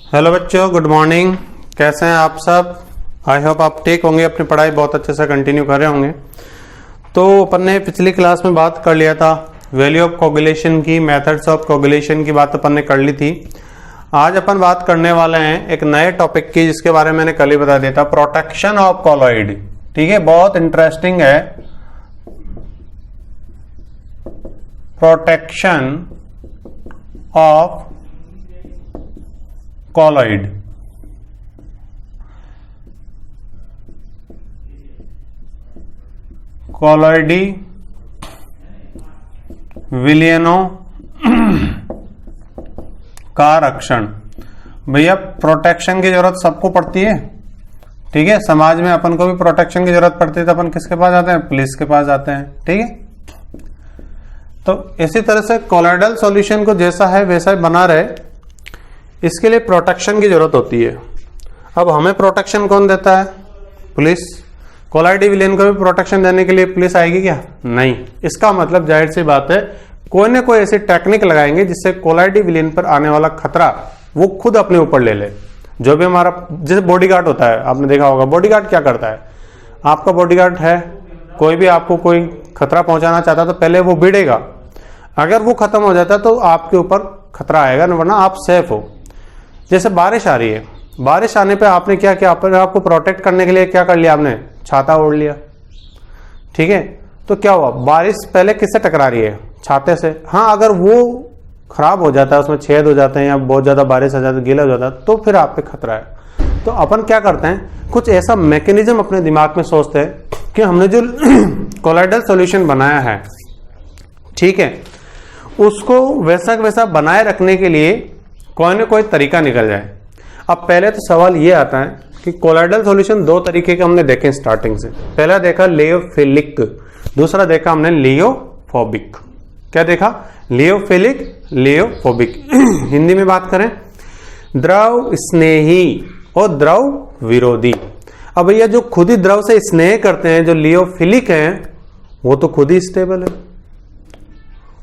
Hello बच्चों, good morning. कैसे हैं आप सब? आई होप आप ठीक होंगे, अपनी पढ़ाई बहुत अच्छे से कंटिन्यू कर रहे होंगे। तो अपन ने पिछली क्लास में बात कर लिया था वैल्यू ऑफ कोगुलेशन की, मेथड्स ऑफ कोगुलेशन की बात अपन ने कर ली थी। आज अपन बात करने वाले हैं एक नए टॉपिक की, जिसके बारे में मैंने कल ही बता दिया था, प्रोटेक्शन ऑफ कॉलॉइड। ठीक है, बहुत इंटरेस्टिंग है। Protection of colloid. कॉलॉइडी विलियनों का रक्षण। भैया प्रोटेक्शन की जरूरत सबको पड़ती है। ठीक है, समाज में अपन को भी प्रोटेक्शन की जरूरत पड़ती है, तो अपन किसके पास जाते हैं? पुलिस के पास जाते हैं। ठीक है, तो इसी तरह से कॉलॉइडल सॉल्यूशन को जैसा है वैसा ही बना रहे, इसके लिए प्रोटेक्शन की जरूरत होती है। अब हमें प्रोटेक्शन कौन देता है? पुलिस। कॉलॉइडी विलेन को भी प्रोटेक्शन देने के लिए पुलिस आएगी क्या? नहीं। इसका मतलब जाहिर सी बात है, कोई ना कोई ऐसी टेक्निक लगाएंगे जिससे कॉलॉइडी विलेन पर आने वाला खतरा वो खुद अपने ऊपर ले ले। जो भी हमारा जैसे बॉडीगार्ड होता है, आपने देखा होगा बॉडीगार्ड क्या करता है। आपका बॉडीगार्ड है, कोई भी आपको कोई खतरा पहुंचाना चाहता है तो पहले वो भिड़ेगा। अगर वो खत्म हो जाता है तो आपके ऊपर खतरा आएगा, वरना आप सेफ हो। जैसे बारिश आ रही है, बारिश आने पे आपने क्या किया? अपने आपको प्रोटेक्ट करने के लिए क्या कर लिया? आपने छाता ओढ़ लिया। ठीक है, तो क्या हुआ? बारिश पहले किससे टकरा रही है? छाते से। हाँ, अगर वो खराब हो जाता है, उसमें छेद हो जाते हैं या बहुत ज्यादा बारिश आ जाती है, गीला हो जाता है, तो फिर आप पे खतरा है। तो अपन क्या करते हैं, कुछ ऐसा मैकेनिज्म अपने दिमाग में सोचते हैं कि हमने जो कॉलॉइडल सॉल्यूशन बनाया है, ठीक है, उसको वैसा वैसा बनाए रखने के लिए कोई ना कोई तरीका निकल जाए। अब पहले तो सवाल ये आता है कि कॉलॉइडल सॉल्यूशन दो तरीके के हमने देखे स्टार्टिंग से। पहला देखा लियोफिलिक, दूसरा देखा हमने लियोफोबिक। क्या देखा? लियोफिलिक, लियोफोबिक। हिंदी में बात करें, द्रव स्नेही और द्रव विरोधी। अब भैया जो खुद ही द्रव से स्नेह करते हैं, जो लियोफिलिक हैं, वो तो खुद ही स्टेबल है,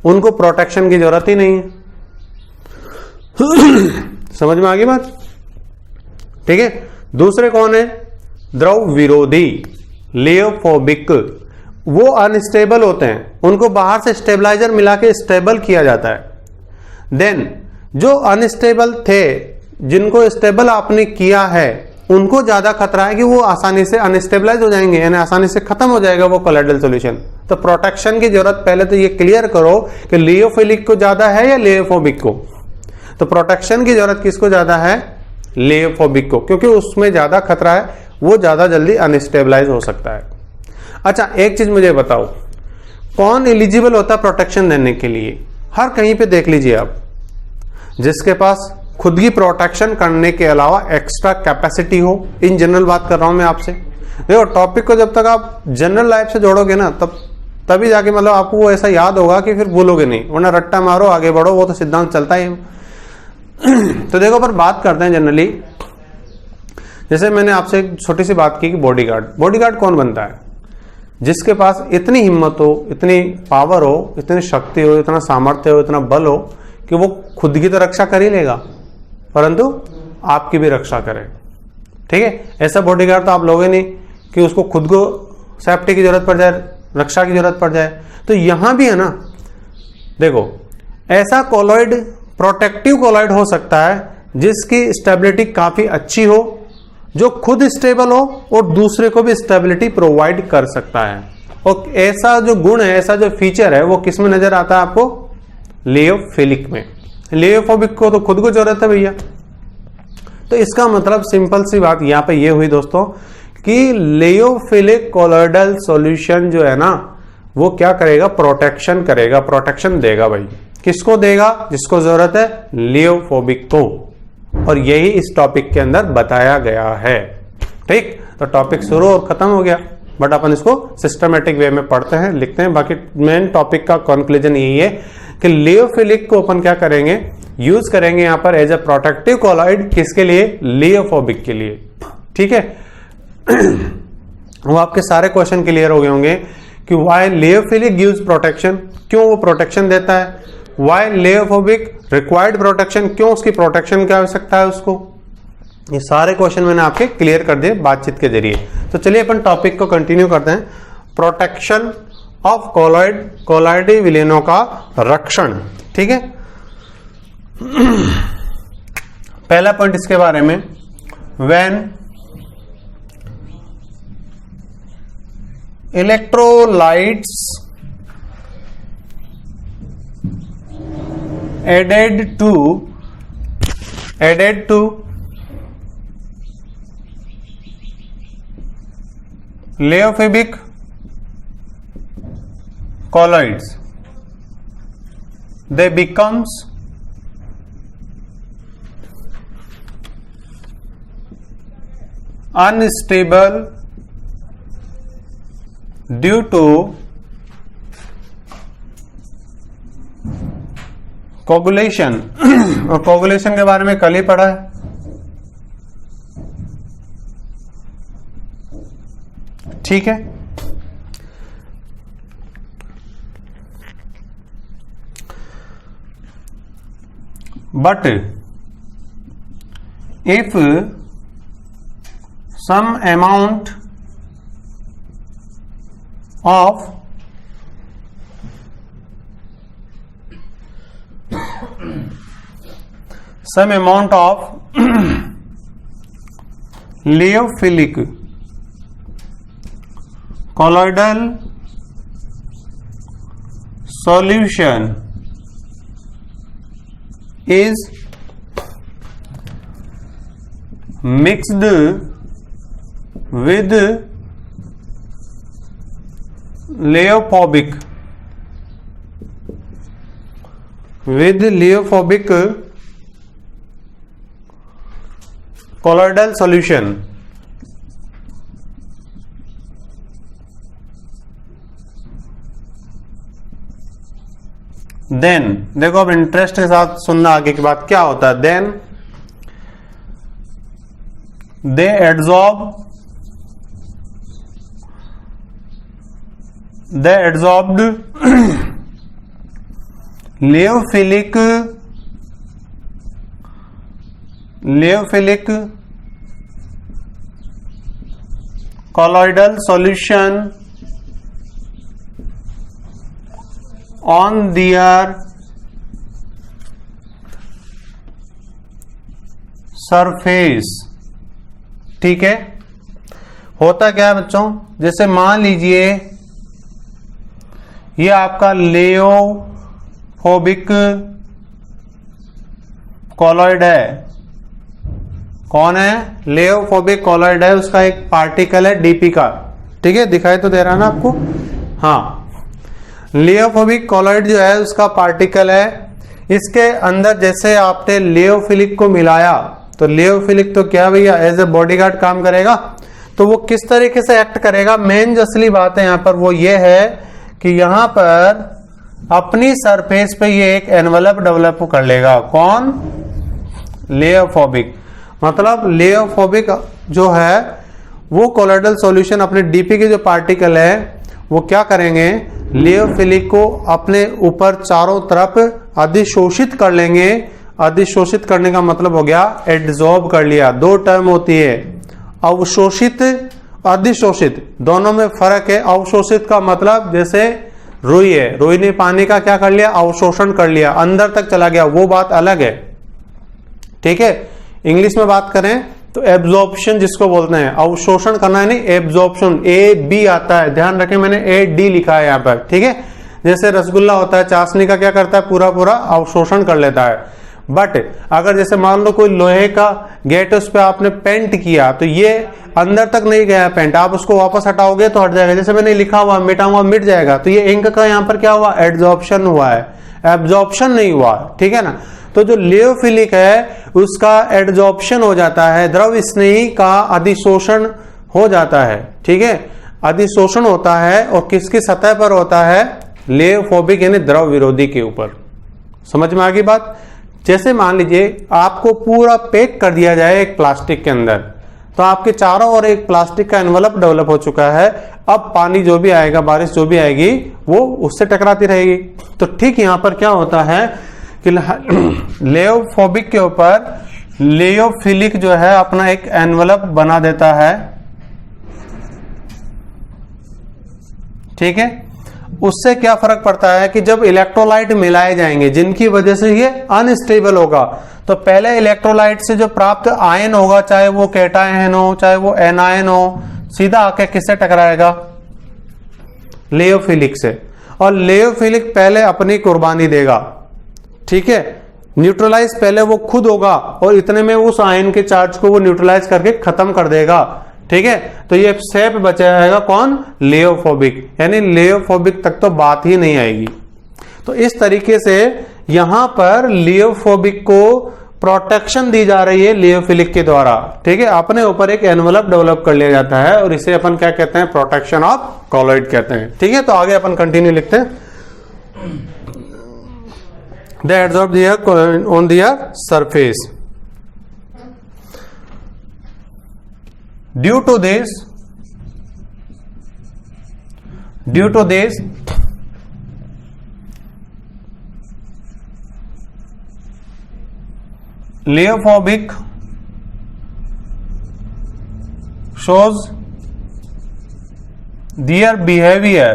उनको प्रोटेक्शन की जरूरत ही नहीं है। समझ में आ गई बात? ठीक है। दूसरे कौन है? द्रव विरोधी, लियोफोबिक। वो अनस्टेबल होते हैं, उनको बाहर से स्टेबलाइजर मिला के स्टेबल किया जाता है। देन जो अनस्टेबल थे, जिनको स्टेबल आपने किया है, उनको ज्यादा खतरा है कि वो आसानी से अनस्टेबलाइज हो जाएंगे, यानी आसानी से खत्म हो जाएगा वो कॉलॉइडल सॉल्यूशन। तो प्रोटेक्शन की जरूरत पहले तो ये क्लियर करो कि लियोफिलिक को ज्यादा है या लियोफोबिक को। तो प्रोटेक्शन की जरूरत किसको ज्यादा है? लियोफोबिक को, क्योंकि उसमें ज्यादा खतरा है, वो ज्यादा जल्दी अनस्टेबलाइज हो सकता है। अच्छा, एक चीज मुझे बताओ, कौन एलिजिबल होता है प्रोटेक्शन देने के लिए? हर कहीं पे देख लीजिए आप, जिसके पास खुद की प्रोटेक्शन करने के अलावा एक्स्ट्रा कैपेसिटी हो। इन जनरल बात कर रहा हूं मैं आपसे। देखो, टॉपिक को जब तक आप जनरल लाइफ से जोड़ोगे ना, तभी जाके मतलब आपको वो ऐसा याद होगा कि फिर भूलोगे नहीं, वरना रट्टा मारो आगे बढ़ो, वो तो सिद्धांत चलता ही। तो देखो, पर बात करते हैं जनरली। जैसे मैंने आपसे एक छोटी सी बात की कि बॉडीगार्ड कौन बनता है? जिसके पास इतनी हिम्मत हो, इतनी पावर हो, इतनी शक्ति हो, इतना सामर्थ्य हो, इतना बल हो कि वो खुद की तो रक्षा कर ही लेगा, परंतु आपकी भी रक्षा करे। ठीक है, ऐसा बॉडीगार्ड तो आप लोगे नहीं कि उसको खुद को सेफ्टी की जरूरत पड़ जाए, रक्षा की जरूरत पड़ जाए। तो यहां भी है ना, देखो, ऐसा कॉलॉइड प्रोटेक्टिव कॉलॉइड हो सकता है जिसकी स्टेबिलिटी काफी अच्छी हो, जो खुद स्टेबल हो और दूसरे को भी स्टेबिलिटी प्रोवाइड कर सकता है। और ऐसा जो गुण है, ऐसा जो फीचर है, वो किस में नजर आता है आपको? लियोफिलिक में। लियोफोबिक को तो खुद को जरूरत है भैया। तो इसका मतलब सिंपल सी बात यहां पे ये हुई दोस्तों कि लियोफिलिक कॉलॉइडल सॉल्यूशन जो है ना, वो क्या करेगा? प्रोटेक्शन करेगा, प्रोटेक्शन देगा भाई। किसको देगा? जिसको जरूरत है, लियोफोबिक को। और यही इस टॉपिक के अंदर बताया गया है। ठीक, तो टॉपिक शुरू और खत्म हो गया, बट अपन इसको सिस्टमेटिक वे में पढ़ते हैं, लिखते हैं। बाकी मेन टॉपिक का कंक्लूजन यही है कि लियोफिलिक को अपन क्या करेंगे? यूज करेंगे यहां पर एज ए प्रोटेक्टिव कॉलॉइड। किसके लिए? लियोफोबिक के लिए। ठीक है। वो आपके सारे क्वेश्चन क्लियर हो गए होंगे कि वाई लियोफिलिक गिव्स प्रोटेक्शन, क्यों वो प्रोटेक्शन देता है। वाई लियोफोबिक रिक्वायर्ड प्रोटेक्शन, क्यों उसकी प्रोटेक्शन की आवश्यकता है उसको। ये सारे क्वेश्चन मैंने आपके क्लियर कर दिए बातचीत के जरिए। तो चलिए अपन टॉपिक को कंटिन्यू करते हैं। प्रोटेक्शन ऑफ कोलॉइडी विलेनों का रक्षण, ठीक है। पहला पॉइंट इसके बारे में, when electrolytes added to Leophobic colloids, they becomes unstable due to coagulation. और कोगुलेशन के बारे में कल ही पढ़ा है। ठीक है, but if some amount of Leophilic colloidal solution is mixed with Leophobic colloidal solution, then देखो अब इंटरेस्ट के साथ सुनना आगे की बात क्या होता है। Then they adsorbed Leophilic colloidal solution on their surface। ठीक है, होता क्या है बच्चों, जैसे मान लीजिए ये आपका लेओफोबिक कॉलॉइड है। कौन है? लेओफोबिक कॉलॉइड है, उसका एक पार्टिकल है डीपी का। ठीक है, दिखाई तो दे रहा ना आपको? हाँ, लेओफोबिक कॉलॉइड जो है उसका पार्टिकल है। इसके अंदर जैसे आपने लेओफिलिक को मिलाया तो लेओफिलिक तो क्या भैया एज ए बॉडीगार्ड काम करेगा। तो वो किस तरीके से एक्ट करेगा, मेन जो असली बात है यहां पर वो ये है कि यहां पर अपनी सरफेस पे ये एक एनवलप डेवलप कर लेगा। कौन? लेओफोबिक। मतलब लेओफोबिक जो है वो कोलॉइडल सॉल्यूशन अपने डीपी के जो पार्टिकल है वो क्या करेंगे, लेओफिलिक को अपने ऊपर चारों तरफ अधिशोषित कर लेंगे। अधिशोषित करने का मतलब हो गया एड्सॉर्ब कर लिया। दो टर्म होती है, अवशोषित, अधिशोषित, दोनों में फर्क है। अवशोषित का मतलब जैसे रुई है, रुई ने पानी का क्या कर लिया, अवशोषण कर लिया, अंदर तक चला गया, वो बात अलग है। ठीक है, इंग्लिश में बात करें तो एब्जॉर्प्शन जिसको बोलते हैं, अवशोषण करना है नहीं, एब्जॉर्प्शन, ए बी आता है, ध्यान रखें मैंने ए डी लिखा है यहाँ पर। ठीक है, जैसे रसगुल्ला होता है, चाशनी का क्या करता है, पूरा पूरा अवशोषण कर लेता है। बट अगर जैसे मान लो कोई लोहे का गेट उस पर आपने पेंट किया तो ये अंदर तक नहीं गया पेंट, आप उसको वापस हटाओगे तो हट जाएगा। जैसे मैंने लिखा हुआ मिटाऊंगा मिट जाएगा, तो ये इंक का यहाँ पर क्या हुआ, एड्सॉर्प्शन हुआ है, एब्जॉर्प्शन नहीं हुआ। ठीक है ना, तो जो लेओफिलिक है उसका एड्सॉर्प्शन हो जाता है, द्रव स्नेही का अधिशोषण हो जाता है। ठीक है, अधिशोषण होता है और किसकी सतह पर होता है, लेओफोबिक यानी द्रव विरोधी के ऊपर। समझ में आ गई बात? जैसे मान लीजिए आपको पूरा पैक कर दिया जाए एक प्लास्टिक के अंदर, तो आपके चारों ओर एक प्लास्टिक का एनवलप डेवलप हो चुका है। अब पानी जो भी आएगा, बारिश जो भी आएगी वो उससे टकराती रहेगी। तो ठीक यहां पर क्या होता है कि लेओफोबिक के ऊपर लियोफिलिक जो है अपना एक एनवलप बना देता है, ठीक है। उससे क्या फर्क पड़ता है कि जब इलेक्ट्रोलाइट मिलाए जाएंगे जिनकी वजह से ये अनस्टेबल होगा, तो पहले इलेक्ट्रोलाइट से जो प्राप्त आयन होगा, चाहे वो कैटायन हो चाहे वो एनायन हो, सीधा आके किससे टकराएगा? लियोफिलिक से। और लियोफिलिक पहले अपनी कुर्बानी देगा, ठीक है। न्यूट्रलाइज पहले वो खुद होगा और इतने में उस आयन के चार्ज को वो न्यूट्रलाइज करके खत्म कर देगा, ठीक है। तो ये सेप बचाएगा कौन? लियोफोबिक, यानी लियोफोबिक तक तो बात ही नहीं आएगी। तो इस तरीके से यहां पर लियोफोबिक को प्रोटेक्शन दी जा रही है लियोफिलिक के द्वारा, ठीक है। अपने ऊपर एक एनवलप डेवलप कर लिया जाता है और इसे अपन क्या कहते हैं? प्रोटेक्शन ऑफ कॉलॉइड कहते हैं, ठीक है। तो आगे अपन कंटिन्यू लिखते हैं। They absorb the air on the surface. Due to this, Liophobic shows their behavior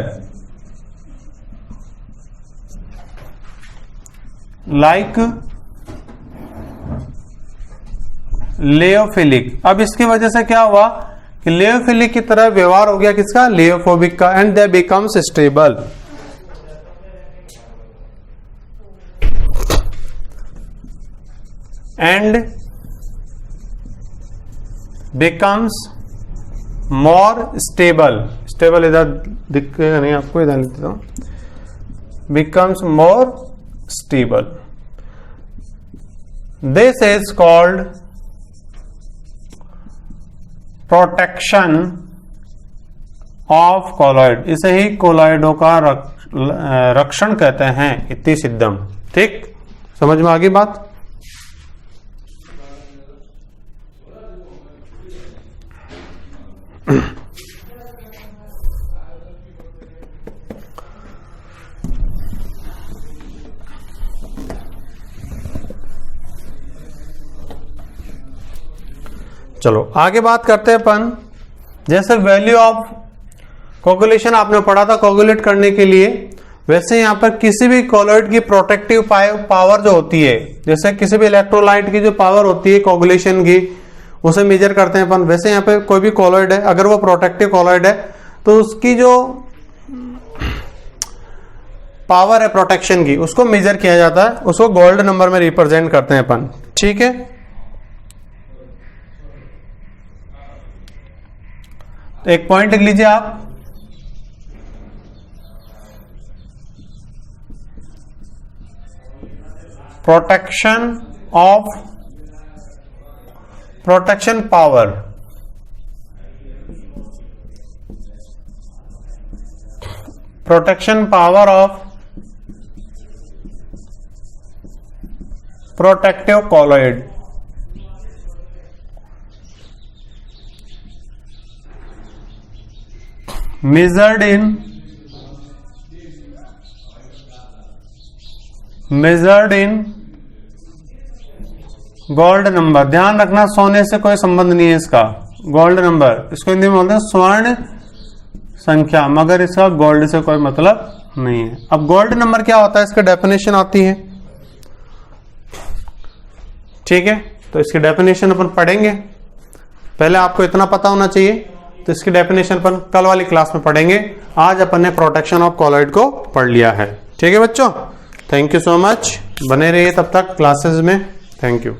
like लियोफिलिक। अब इसकी वजह से क्या हुआ कि लियोफिलिक की तरह व्यवहार हो गया किसका? लियोफोबिक का। And they becomes stable. And becomes more stable. Stable इधर दिखेगा नहीं आपको, इधर लिख देता हूं। Becomes more stable. This is called protection of colloid. इसे ही कोलॉइडों का रक्षण कहते हैं, इति सिद्धम। ठीक, समझ में आ गई बात? चलो आगे बात करते हैं अपन। जैसे वैल्यू ऑफ कोगुलेशन आपने पढ़ा था कोगुलेट करने के लिए, वैसे यहां पर किसी भी कॉलॉइड की प्रोटेक्टिव पावर जो होती है, जैसे किसी भी इलेक्ट्रोलाइट की जो पावर होती है कोगुलेशन की, उसे मेजर करते हैं अपन। वैसे यहाँ पे कोई भी कॉलॉइड है, अगर वो प्रोटेक्टिव कॉलॉइड है तो उसकी जो पावर है प्रोटेक्शन की, उसको मेजर किया जाता है, उसको गोल्ड नंबर में रिप्रेजेंट करते हैं अपन, ठीक है। तो एक पॉइंट लिख लीजिए आप, protection power, protection power of protective colloid. measured in gold number. ध्यान रखना, सोने से कोई संबंध नहीं है इसका। गोल्ड नंबर, इसको हिंदी में बोलते हैं स्वर्ण संख्या, मगर इसका गोल्ड से कोई मतलब नहीं है। अब गोल्ड नंबर क्या होता है, इसकी डेफिनेशन आती है, ठीक है। तो इसकी डेफिनेशन अपन पढ़ेंगे, पहले आपको इतना पता होना चाहिए, तो इसकी डेफिनेशन अपन कल वाली क्लास में पढ़ेंगे। आज अपन ने प्रोटेक्शन ऑफ कॉलॉइड को पढ़ लिया है, ठीक है बच्चों। थैंक यू सो मच, बने रहिए तब तक क्लासेस में। Thank you.